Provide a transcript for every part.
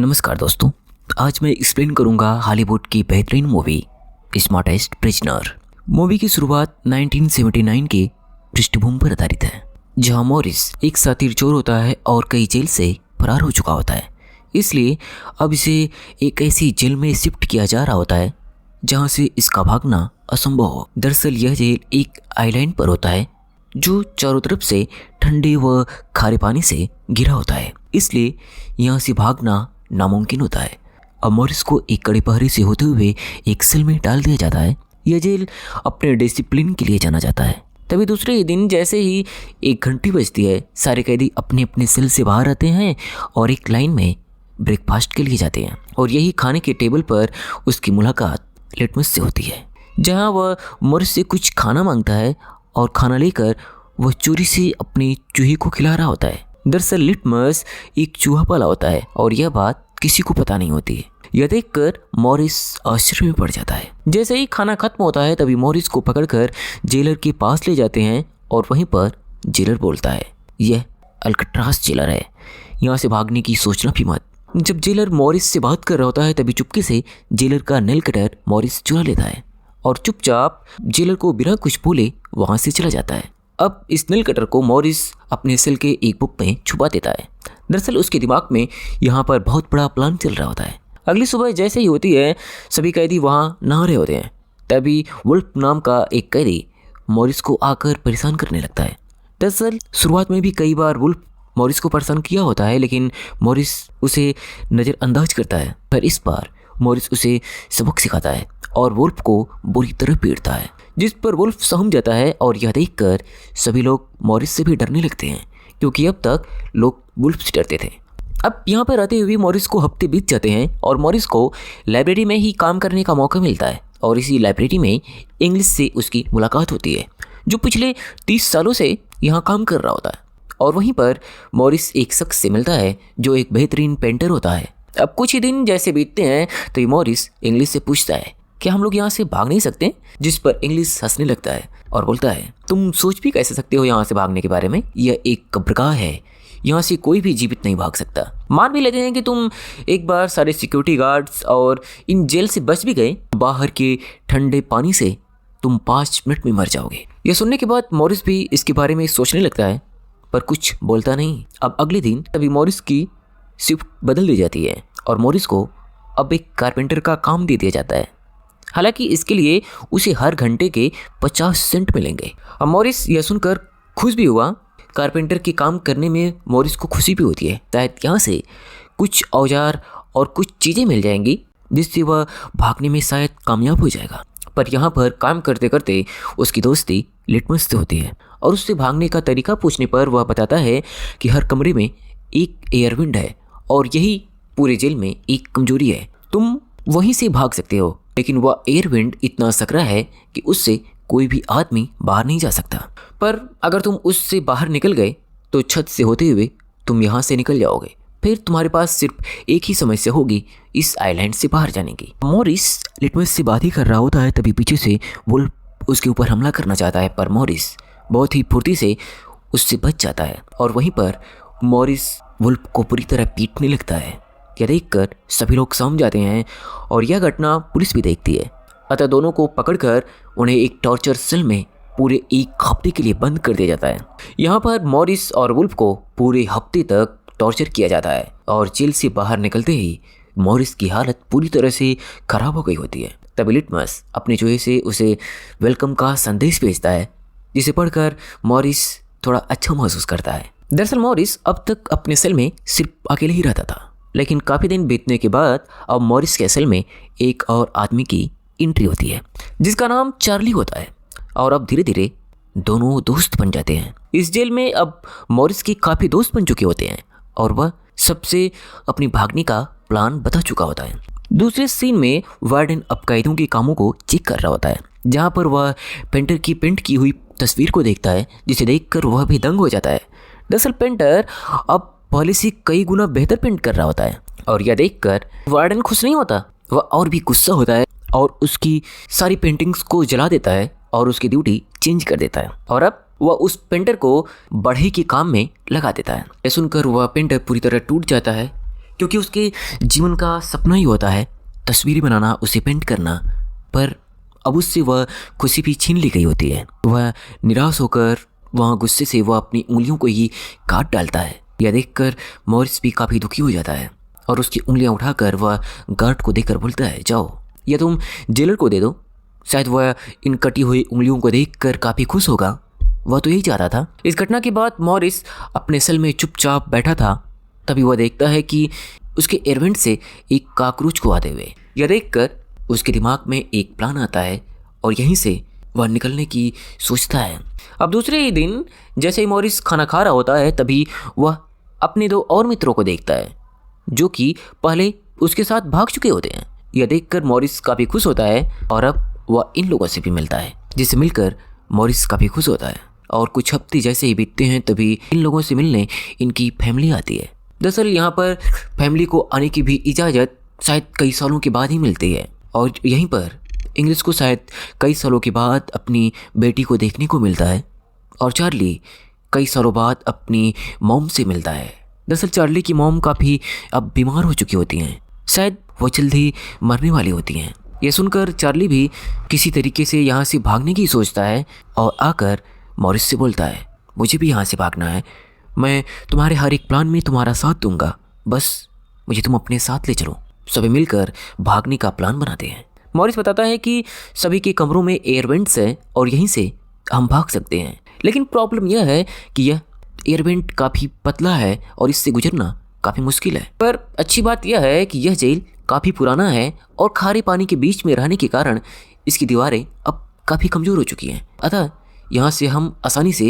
नमस्कार दोस्तों, आज मैं एक्सप्लेन करूंगा हॉलीवुड की बेहतरीन मूवी स्मार्टेस्ट प्रिजनर। मूवी की शुरुआत 1979 के पृष्ठभूमि पर आधारित है, जहां मॉरिस एक साथी चोर होता है और कई जेल से फरार हो चुका होता है। इसलिए अब इसे एक ऐसी जेल में शिफ्ट किया जा रहा होता है जहां से इसका भागना असंभव हो। दरअसल यह जेल एक आइलैंड पर होता है जो चारों तरफ से ठंडे व खारे पानी से घिरा होता है, इसलिए यहाँ से भागना नामुमकिन होता है। अब मॉरिस को एक कड़े पहरे से होते हुए एक सेल में डाल दिया जाता है। यह जेल अपने डिसिप्लिन के लिए जाना जाता है। तभी दूसरे ही दिन जैसे ही 1 घंटी बजती है, सारे कैदी अपने अपने सेल से बाहर आते हैं और एक लाइन में ब्रेकफास्ट के लिए जाते हैं। और यही खाने के टेबल पर उसकी मुलाकात लिटमस से होती है, जहाँ वह मॉरिस से कुछ खाना मांगता है और खाना लेकर वह चोरी से अपने चूहे को खिला रहा होता है। दरअसल लिटमस एक चूहा पाला होता है और यह बात किसी को पता नहीं होती है। यह देखकर मॉरिस आश्चर्य में पड़ जाता है। जैसे ही खाना खत्म होता है तभी मॉरिस को पकड़कर जेलर के पास ले जाते हैं और वहीं पर जेलर बोलता है, यह अल्काट्राज जेलर है, यहाँ से भागने की सोचना भी मत। जब जेलर मॉरिस से बात कर रहा होता है तभी चुपके से जेलर का नेल कटर मॉरिस चुरा लेता है और चुपचाप जेलर को बिना कुछ बोले वहां से चला जाता है। अब इस नेल कटर को मॉरिस अपने सेल के एक बुक में छुपा देता है। दरअसल उसके दिमाग में यहाँ पर बहुत बड़ा प्लान चल रहा होता है। अगली सुबह जैसे ही होती है, सभी कैदी वहाँ नहा रहे होते हैं। तभी वुल्फ नाम का एक कैदी मॉरिस को आकर परेशान करने लगता है। दरअसल शुरुआत में भी कई बार वुल्फ मॉरिस को परेशान किया होता है, लेकिन मॉरिस उसे नज़रअंदाज करता है। पर इस बार मॉरिस उसे सबक सिखाता है और वुल्फ को बुरी तरह पीटता है, जिस पर वुल्फ सहम जाता है। और यह देखकर सभी लोग मॉरिस से भी डरने लगते हैं, क्योंकि अब तक लोग वुल्फ से डरते थे। अब यहाँ पर रहते हुए मॉरिस को हफ्ते बीत जाते हैं और मॉरिस को लाइब्रेरी में ही काम करने का मौका मिलता है। और इसी लाइब्रेरी में इंग्लिश से उसकी मुलाकात होती है, जो पिछले 30 सालों से यहाँ काम कर रहा होता है। और वहीं पर मॉरिस एक शख्स से मिलता है जो एक बेहतरीन पेंटर होता है। अब कुछ ही दिन जैसे बीतते हैं तो ये मॉरिस इंग्लिश से पूछता है कि हम लोग यहाँ से भाग नहीं सकते, जिस पर इंग्लिश हंसने लगता है और बोलता है, तुम सोच भी कैसे सकते हो यहाँ से भागने के बारे में, यह एक कब्रगाह है, यहाँ से कोई भी जीवित नहीं भाग सकता। मान भी लेते हैं कि तुम एक बार सारे सिक्योरिटी गार्ड्स और इन जेल से बच भी गए, बाहर के ठंडे पानी से तुम 5 मिनट में मर जाओगे। यह सुनने के बाद मॉरिस भी इसके बारे में सोचने लगता है, पर कुछ बोलता नहीं। अब अगले दिन तभी मॉरिस की शिफ्ट बदल दी जाती है और मॉरिस को अब एक कारपेंटर का काम दे दिया जाता है। हालांकि इसके लिए उसे हर घंटे के 50 सेंट मिलेंगे। अब मॉरिस यह सुनकर खुश भी हुआ। कारपेंटर के काम करने में मॉरिस को खुशी भी होती है। शायद यहाँ से कुछ औजार और कुछ चीज़ें मिल जाएंगी जिससे वह भागने में शायद कामयाब हो जाएगा। पर यहाँ पर काम करते करते उसकी दोस्ती लिटमस से होती है और उससे भागने का तरीका पूछने पर वह बताता है कि हर कमरे में एक एयर विंड है और यही पूरे जेल में एक कमजोरी है। तुम वहीं से भाग सकते हो, लेकिन वह एयर विंड इतना सकरा है कि उससे कोई भी आदमी बाहर नहीं जा सकता। पर अगर तुम उससे बाहर निकल गए तो छत से होते हुए तुम यहाँ से निकल जाओगे। फिर तुम्हारे पास सिर्फ एक ही समस्या होगी, इस आइलैंड से बाहर जाने की। मॉरिस लिटमस से बात ही कर रहा होता है, तभी पीछे से वुल्फ उसके ऊपर हमला करना चाहता है, पर मॉरिस बहुत ही फुर्ती से उससे बच जाता है। और वहीं पर मॉरिस वुल्फ को पूरी तरह पीटने लगता है। यह देखकर सभी लोग समझ जाते हैं और यह घटना पुलिस भी देखती है। अतः दोनों को पकड़कर उन्हें एक टॉर्चर सेल में पूरे 1 हफ्ते के लिए बंद कर दिया जाता है। यहाँ पर मॉरिस और वुल्फ को पूरे हफ्ते तक टॉर्चर किया जाता है और जेल से बाहर निकलते ही मॉरिस की हालत पूरी तरह से खराब हो गई होती है। तभी लिटमस अपने चूहे से उसे वेलकम का संदेश भेजता है, जिसे पढ़कर मॉरिस थोड़ा अच्छा महसूस करता है। दरअसल मॉरिस अब तक अपने सेल में सिर्फ अकेले ही रहता था, लेकिन काफ़ी दिन बीतने के बाद अब मॉरिस के सेल में एक और आदमी की एंट्री होती है, जिसका नाम चार्ली होता है। और अब धीरे धीरे दोनों दोस्त बन जाते हैं। इस जेल में अब मॉरिस के काफ़ी दोस्त बन चुके होते हैं और वह सबसे अपनी भागने का प्लान बता चुका होता है। दूसरे सीन में वार्डन अब कैदियों के कामों को चेक कर रहा होता है, जहाँ पर वह पेंटर की पेंट की हुई तस्वीर को देखता है, जिसे देखकर वह भी दंग हो जाता है। दरअसल पेंटर अब पहले से कई गुना बेहतर पेंट कर रहा होता है और यह देखकर वार्डन खुश नहीं होता, वह और भी गुस्सा होता है और उसकी सारी पेंटिंग्स को जला देता है और उसकी ड्यूटी चेंज कर देता है। और अब वह उस पेंटर को बढ़ई के काम में लगा देता है। यह सुनकर वह पेंटर पूरी तरह टूट जाता है, क्योंकि उसके जीवन का सपना ही होता है तस्वीरें बनाना, उसे पेंट करना। पर अब उससे वह खुशी भी छीन ली गई होती है। वह निराश होकर वहाँ गुस्से से वह अपनी उंगलियों को ही काट डालता है। यह देखकर मॉरिस भी काफ़ी दुखी हो जाता है और उसकी उंगलियां उठाकर वह गार्ड को देकर बोलता है, जाओ या तुम जेलर को दे दो, शायद वह इन कटी हुई उंगलियों को देखकर काफ़ी खुश होगा। वह तो यही चाहता था। इस घटना के बाद मॉरिस अपने सेल में चुपचाप बैठा था। तभी वह देखता है कि उसके एयरवेंट से एक काकरोच को आते हुए। यह देखकर उसके दिमाग में एक प्लान आता है और यहीं से वह निकलने की सोचता है। अब दूसरे ही दिन जैसे ही मॉरिस खाना खा रहा होता है, तभी वह अपने 2 और मित्रों को देखता है जो कि पहले उसके साथ भाग चुके होते हैं। यह देखकर मॉरिस काफ़ी खुश होता है और अब वह इन लोगों से भी मिलता है, जिससे मिलकर मॉरिस काफ़ी खुश होता है। और कुछ हफ्ते जैसे ही बीतते हैं तभी इन लोगों से मिलने इनकी फैमिली आती है। दरअसल यहाँ पर फैमिली को आने की भी इजाज़त शायद कई सालों के बाद ही मिलती है और यहीं पर इंग्लिश को शायद कई सालों के बाद अपनी बेटी को देखने को मिलता है और चार्ली कई सालों बाद अपनी मॉम से मिलता है। दरअसल चार्ली की मॉम काफ़ी अब बीमार हो चुकी होती हैं, शायद वो जल्दी मरने वाली होती हैं। यह सुनकर चार्ली भी किसी तरीके से यहाँ से भागने की सोचता है और आकर मॉरिस से बोलता है, मुझे भी यहाँ से भागना है, मैं तुम्हारे हर एक प्लान में तुम्हारा साथ दूंगा, बस मुझे तुम अपने साथ ले चलो। सभी मिलकर भागने का प्लान बनाते हैं। मॉरिस बताता है कि सभी के कमरों में एयर वेंट्स हैं और यहीं से हम भाग सकते हैं, लेकिन प्रॉब्लम यह है कि यह एयर वेंट काफ़ी पतला है और इससे गुजरना काफ़ी मुश्किल है। पर अच्छी बात यह है कि यह जेल काफ़ी पुराना है और खारे पानी के बीच में रहने के कारण इसकी दीवारें अब काफ़ी कमज़ोर हो चुकी हैं, अतः यहाँ से हम आसानी से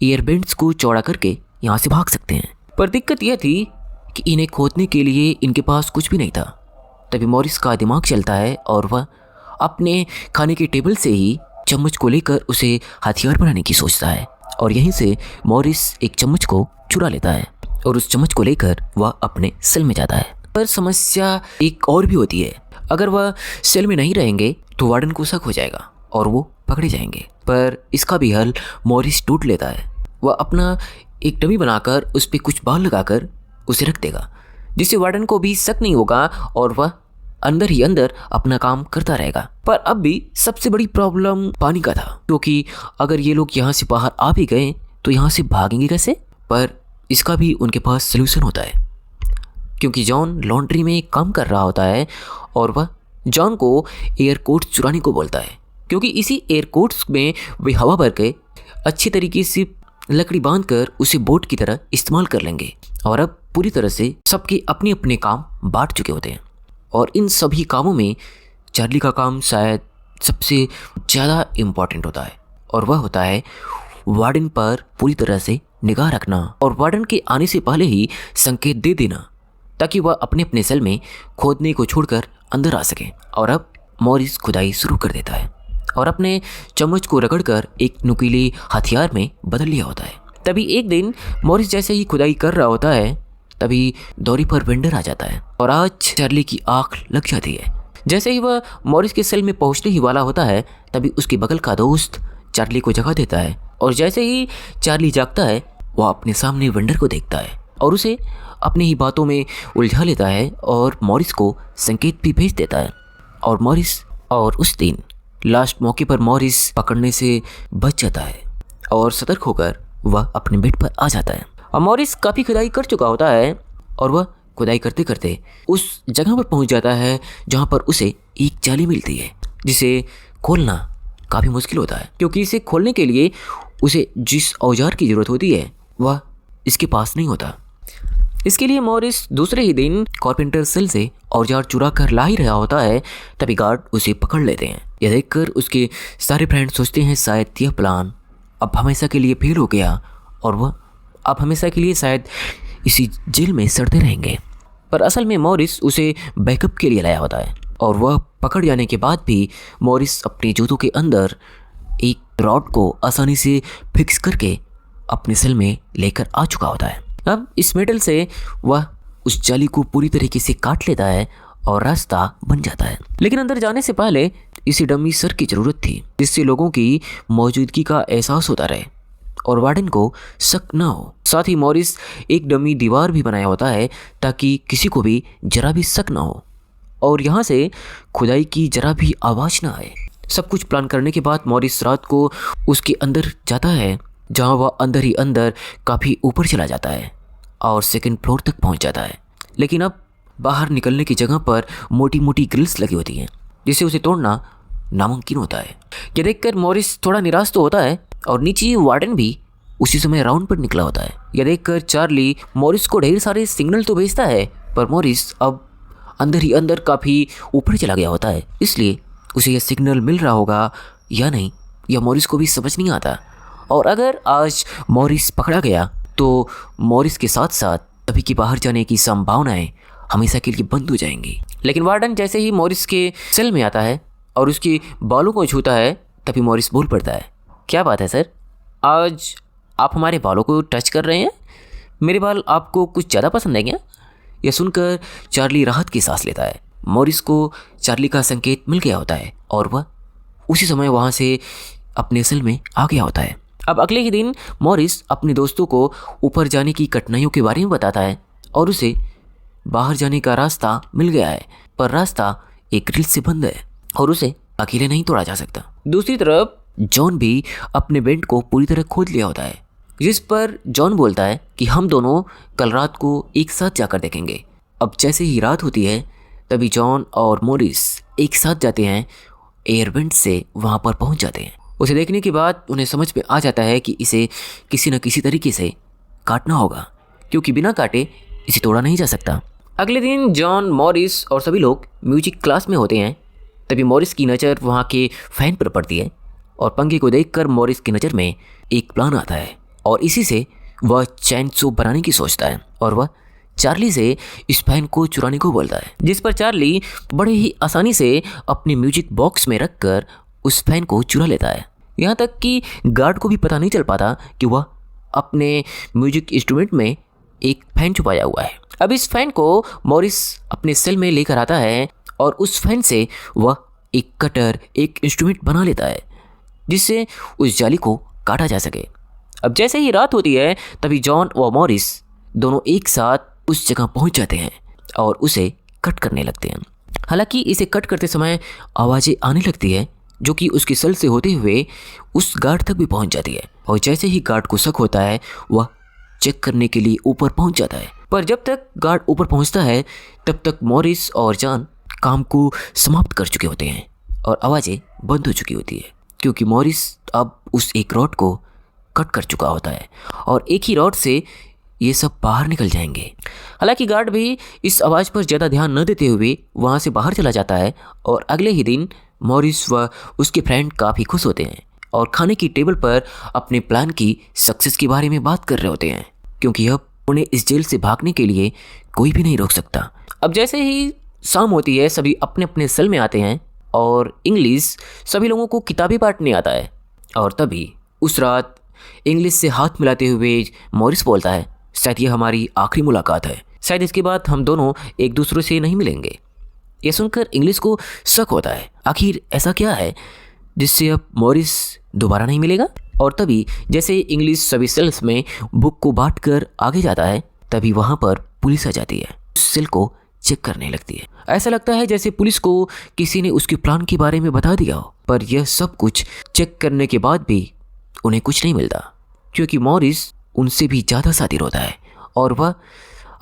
एयर वेंट्स को चौड़ा करके यहाँ से भाग सकते हैं। पर दिक्कत यह थी कि इन्हें खोदने के लिए इनके पास कुछ भी नहीं था। तभी मॉरिस का दिमाग चलता है और वह अपने खाने के टेबल से ही चम्मच को लेकर उसे हथियार बनाने की सोचता है और यहीं से मॉरिस एक चम्मच को चुरा लेता है और उस चम्मच को लेकर वह अपने सेल में जाता है। पर समस्या एक और भी होती है, अगर वह सेल में नहीं रहेंगे तो वार्डन को शक हो जाएगा और वो पकड़े जाएंगे। पर इसका भी हल मॉरिस ढूंढ लेता है। वह अपना एक डमी बनाकर उस पर कुछ बाल लगाकर उसे रख देगा, जिससे वार्डन को भी शक नहीं होगा और वह अंदर ही अंदर अपना काम करता रहेगा। पर अब भी सबसे बड़ी प्रॉब्लम पानी का था, क्योंकि अगर ये लोग यहाँ से बाहर आ भी गए तो यहाँ से भागेंगे कैसे। पर इसका भी उनके पास सलूशन होता है, क्योंकि जॉन लॉन्ड्री में काम कर रहा होता है और वह जॉन को एयर कोट्स चुराने को बोलता है, क्योंकि इसी एयर कोट्स में वे हवा भर के अच्छी तरीके से लकड़ी बांधकर उसे बोट की तरह इस्तेमाल कर लेंगे। और अब पूरी तरह से सबके अपने अपने काम बांट चुके होते हैं और इन सभी कामों में चार्ली का काम शायद सबसे ज़्यादा इम्पॉर्टेंट होता है और वह होता है वार्डन पर पूरी तरह से निगाह रखना और वार्डन के आने से पहले ही संकेत दे देना, ताकि वह अपने अपने सेल में खोदने को छोड़कर अंदर आ सके। और अब मॉरिस खुदाई शुरू कर देता है और अपने चम्मच को रगड़कर एक नुकीले हथियार में बदल लिया होता है। तभी एक दिन मॉरिस जैसे ही खुदाई कर रहा होता है, तभी दौरी पर वेंडर आ जाता है और आज चार्ली की आंख लग जाती है। जैसे ही वह मॉरिस के सेल में पहुंचने ही वाला होता है, तभी उसके बगल का दोस्त चार्ली को जगा देता है और जैसे ही चार्ली जागता है, वह अपने सामने वेंडर को देखता है और उसे अपनी ही बातों में उलझा लेता है और मॉरिस को संकेत भी भेज देता है। और उस दिन लास्ट मौके पर मॉरिस पकड़ने से बच जाता है और सतर्क होकर वह अपने बेड पर आ जाता है। अब मॉरिस काफ़ी खुदाई कर चुका होता है और वह खुदाई करते करते उस जगह पर पहुंच जाता है जहां पर उसे एक जाली मिलती है, जिसे खोलना काफ़ी मुश्किल होता है, क्योंकि इसे खोलने के लिए उसे जिस औजार की ज़रूरत होती है वह इसके पास नहीं होता। इसके लिए मॉरिस दूसरे ही दिन कारपेंटर सेल से औजार चुरा कर ला ही रहा होता है, तभी गार्ड उसे पकड़ लेते हैं। यह देखकर उसके सारे फ्रेंड सोचते हैं शायद यह प्लान अब हमेशा के लिए फेल हो गया और वह अब हमेशा के लिए शायद इसी जेल में सड़ते रहेंगे। पर असल में मॉरिस उसे बैकअप के लिए लाया होता है और वह पकड़ जाने के बाद भी मॉरिस अपने जूतों के अंदर एक रॉड को आसानी से फिक्स करके अपने सेल में लेकर आ चुका होता है। अब इस मेटल से वह उस जाली को पूरी तरीके से काट लेता है और रास्ता बन जाता है। लेकिन अंदर जाने से पहले इसे डमी सर की ज़रूरत थी, जिससे लोगों की मौजूदगी का एहसास होता रहे और वार्डन को शक न हो। साथ ही मॉरिस एक डमी दीवार भी बनाया होता है ताकि किसी को भी जरा भी शक ना हो और यहाँ से खुदाई की जरा भी आवाज़ ना आए। सब कुछ प्लान करने के बाद मॉरिस रात को उसके अंदर जाता है, जहाँ वह अंदर ही अंदर काफ़ी ऊपर चला जाता है और सेकंड फ्लोर तक पहुँच जाता है। लेकिन अब बाहर निकलने की जगह पर मोटी मोटी ग्रिल्स लगी होती हैं जिसे उसे तोड़ना नामुमकिन होता है। यह देखकर मॉरिस थोड़ा निराश तो होता है और नीचे वार्डन भी उसी समय राउंड पर निकला होता है। यह देखकर चार्ली मॉरिस को ढेर सारे सिग्नल तो भेजता है, पर मॉरिस अब अंदर ही अंदर काफ़ी ऊपर चला गया होता है, इसलिए उसे यह सिग्नल मिल रहा होगा या नहीं यह मॉरिस को भी समझ नहीं आता। और अगर आज मॉरिस पकड़ा गया तो मॉरिस के साथ साथ अभी के बाहर जाने की संभावनाएं हमेशा के लिए बंद हो जाएंगी। लेकिन वार्डन जैसे ही मॉरिस के सेल में आता है और उसके बालों को छूता है तभी मॉरिस बोल पड़ता है, क्या बात है सर, आज आप हमारे बालों को टच कर रहे हैं? मेरे बाल आपको कुछ ज़्यादा पसंद है क्या? यह सुनकर चार्ली राहत की सांस लेता है। मॉरिस को चार्ली का संकेत मिल गया होता है और वह उसी समय वहाँ से अपने सेल में आ गया होता है। अब अगले ही दिन मॉरिस अपने दोस्तों को ऊपर जाने की कठिनाइयों के बारे में बताता है और उसे बाहर जाने का रास्ता मिल गया है, पर रास्ता एक ग्रिल से बंद है और उसे अकेले नहीं तोड़ा जा सकता। दूसरी तरफ जॉन भी अपने बेल्ट को पूरी तरह खोद लिया होता है, जिस पर जॉन बोलता है कि हम दोनों कल रात को एक साथ जाकर देखेंगे। अब जैसे ही रात होती है तभी जॉन और मॉरिस एक साथ जाते हैं, एयरवेंट से वहाँ पर पहुँच जाते हैं। उसे देखने के बाद उन्हें समझ में आ जाता है कि इसे किसी न किसी तरीके से काटना होगा, क्योंकि बिना काटे इसे तोड़ा नहीं जा सकता। अगले दिन जॉन, मॉरिस और सभी लोग म्यूजिक क्लास में होते हैं। तभी मॉरिस की नज़र वहाँ के फैन पर पड़ती है और पंखे को देखकर मॉरिस की नज़र में एक प्लान आता है और इसी से वह चैन सो बनाने की सोचता है और वह चार्ली से इस फैन को चुराने को बोलता है, जिस पर चार्ली बड़े ही आसानी से अपने म्यूजिक बॉक्स में रखकर उस फैन को चुरा लेता है। यहाँ तक कि गार्ड को भी पता नहीं चल पाता कि वह अपने म्यूजिक इंस्ट्रूमेंट में एक फैन छुपाया हुआ है। अब इस फैन को मॉरिस अपने सेल में लेकर आता है और उस फैन से वह एक कटर, एक इंस्ट्रूमेंट बना लेता है जिससे उस जाली को काटा जा सके। अब जैसे ही रात होती है तभी जॉन और मॉरिस दोनों एक साथ उस जगह पहुंच जाते हैं और उसे कट करने लगते हैं। हालांकि इसे कट करते समय आवाज़ें आने लगती है जो कि उसकी सेल से होते हुए उस गार्ड तक भी पहुंच जाती है और जैसे ही गार्ड को शक होता है वह चेक करने के लिए ऊपर पहुंच जाता है। पर जब तक गार्ड ऊपर पहुंचता है तब तक मॉरिस और जॉन काम को समाप्त कर चुके होते हैं और आवाज़ें बंद हो चुकी होती है, क्योंकि मॉरिस अब उस एक रॉड को कट कर चुका होता है और एक ही रॉड से ये सब बाहर निकल जाएंगे। हालांकि गार्ड भी इस आवाज़ पर ज़्यादा ध्यान न देते हुए वहाँ से बाहर चला जाता है और अगले ही दिन मॉरिस व उसके फ्रेंड काफ़ी खुश होते हैं और खाने की टेबल पर अपने प्लान की सक्सेस के बारे में बात कर रहे होते हैं, क्योंकि अब उन्हें इस जेल से भागने के लिए कोई भी नहीं रोक सकता। अब जैसे ही शाम होती है सभी अपने अपने सेल में आते हैं और इंग्लिश सभी लोगों को किताबें बांटने आता है और तभी उस रात इंग्लिश से हाथ मिलाते हुए मॉरिस बोलता है, शायद ये हमारी आखिरी मुलाकात है, शायद इसके बाद हम दोनों एक दूसरे से नहीं मिलेंगे। यह सुनकर इंग्लिश को शक होता है, आखिर ऐसा क्या है जिससे अब मॉरिस दोबारा नहीं मिलेगा। और तभी जैसे इंग्लिश सभी सेल्स में बुक को बांट कर आगे जाता है तभी वहाँ पर पुलिस आ जाती है, उस सेल को चेक करने लगती है। ऐसा लगता है जैसे पुलिस को किसी ने उसके प्लान के बारे में बता दिया हो, पर यह सब कुछ चेक करने के बाद भी उन्हें कुछ नहीं मिलता, क्योंकि मॉरिस उनसे भी ज़्यादा शातिर होता है और वह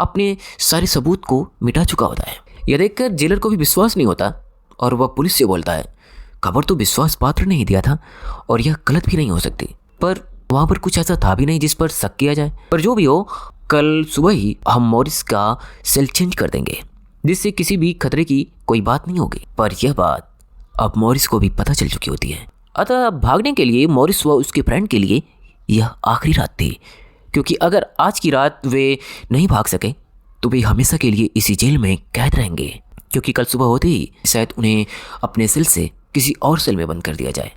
अपने सारे सबूत को मिटा चुका होता है। यह देखकर जेलर को भी विश्वास नहीं होता और वह पुलिस से बोलता है, खबर तो विश्वास पात्र नहीं दिया था और यह गलत भी नहीं हो सकती, पर वहाँ पर कुछ ऐसा था भी नहीं जिस पर शक किया जाए। पर जो भी हो, कल सुबह ही हम मॉरिस का सेल चेंज कर देंगे जिससे किसी भी खतरे की कोई बात नहीं होगी। पर यह बात अब मॉरिस को भी पता चल चुकी होती है, अतः भागने के लिए मॉरिस व उसके फ्रेंड के लिए यह आखिरी रात थी, क्योंकि अगर आज की रात वे नहीं भाग सके तो वे हमेशा के लिए इसी जेल में कैद रहेंगे, क्योंकि कल सुबह होते ही शायद उन्हें अपने सेल से किसी और सेल में बंद कर दिया जाए।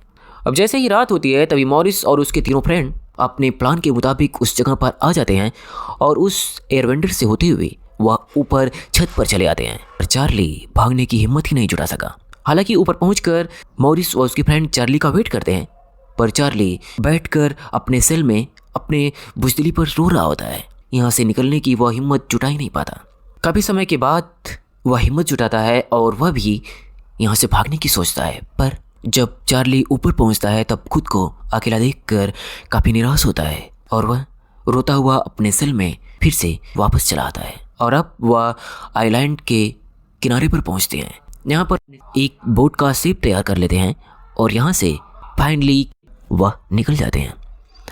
अब जैसे ही रात होती है तभी मॉरिस और उसके तीनों फ्रेंड अपने प्लान के मुताबिक उस जगह पर आ जाते हैं और उस एयरवेंडर से होते हुए वह ऊपर छत पर चले आते हैं। पर चार्ली भागने की हिम्मत ही नहीं जुटा सका। हालांकि ऊपर पहुंचकर मॉरिस और उसके फ्रेंड चार्ली का वेट करते हैं, पर चार्ली बैठकर अपने सेल में अपने बुज़दिली पर रो रहा होता है। यहाँ से निकलने की वह हिम्मत जुटा ही नहीं पाता। काफ़ी समय के बाद वह हिम्मत जुटाता है और वह भी यहाँ से भागने की सोचता है, पर जब चार्ली ऊपर पहुँचता है तब खुद को अकेला देखकर काफ़ी निराश होता है और वह रोता हुआ अपने सेल में फिर से वापस चला आता है। और अब वह आइलैंड के किनारे पर पहुँचते हैं। यहाँ पर एक बोट का शेप तैयार कर लेते हैं और यहाँ से फाइनली वह निकल जाते हैं।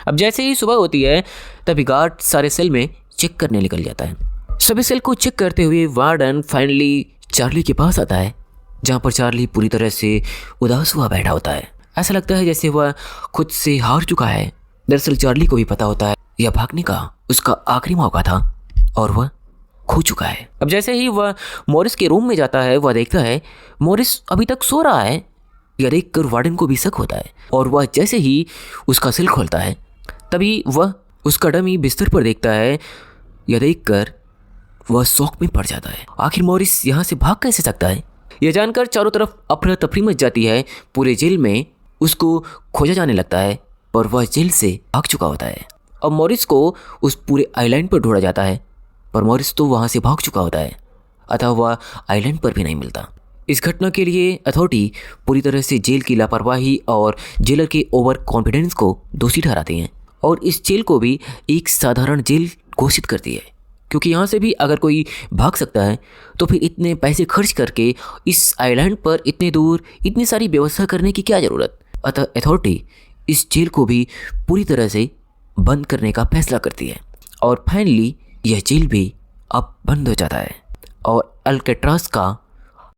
अब जैसे ही सुबह होती है तभी गार्ड सारे सेल में चेक करने निकल जाता है। सभी सेल को चेक करते हुए वार्डन फाइनली चार्ली के पास आता है, जहाँ पर चार्ली पूरी तरह से उदास हुआ बैठा होता है। ऐसा लगता है जैसे वह खुद से हार चुका है। दरअसल चार्ली को भी पता होता है यह भागने का उसका आखिरी मौका था और वह खो चुका है। अब जैसे ही वह मॉरिस के रूम में जाता है वह देखता है मॉरिस अभी तक सो रहा है। यह देखकर वार्डन को भी शक होता है और वह जैसे ही उसका सेल खोलता है तभी वह उसका डमी बिस्तर पर देखता है। यह देखकर वह शौक में पड़ जाता है। आखिर मॉरिस यहाँ से भाग कैसे सकता है? यह जानकर चारों तरफ अफरा तफरी मच जाती है। पूरे जेल में उसको खोजा जाने लगता है पर वह जेल से भाग चुका होता है। अब मॉरिस को उस पूरे आइलैंड पर ढूंढा जाता है पर मॉरिस तो वहाँ से भाग चुका होता है, अतः वह आइलैंड पर भी नहीं मिलता। इस घटना के लिए अथॉरिटी पूरी तरह से जेल की लापरवाही और जेलर के ओवर कॉन्फिडेंस को दोषी ठहराते हैं और इस जेल को भी एक साधारण जेल घोषित करती है, क्योंकि यहाँ से भी अगर कोई भाग सकता है तो फिर इतने पैसे खर्च करके इस आइलैंड पर इतने दूर इतनी सारी व्यवस्था करने की क्या ज़रूरत। अतः अथॉरिटी इस जेल को भी पूरी तरह से बंद करने का फैसला करती है और फाइनली यह जेल भी अब बंद हो जाता है और अल्केट्रास का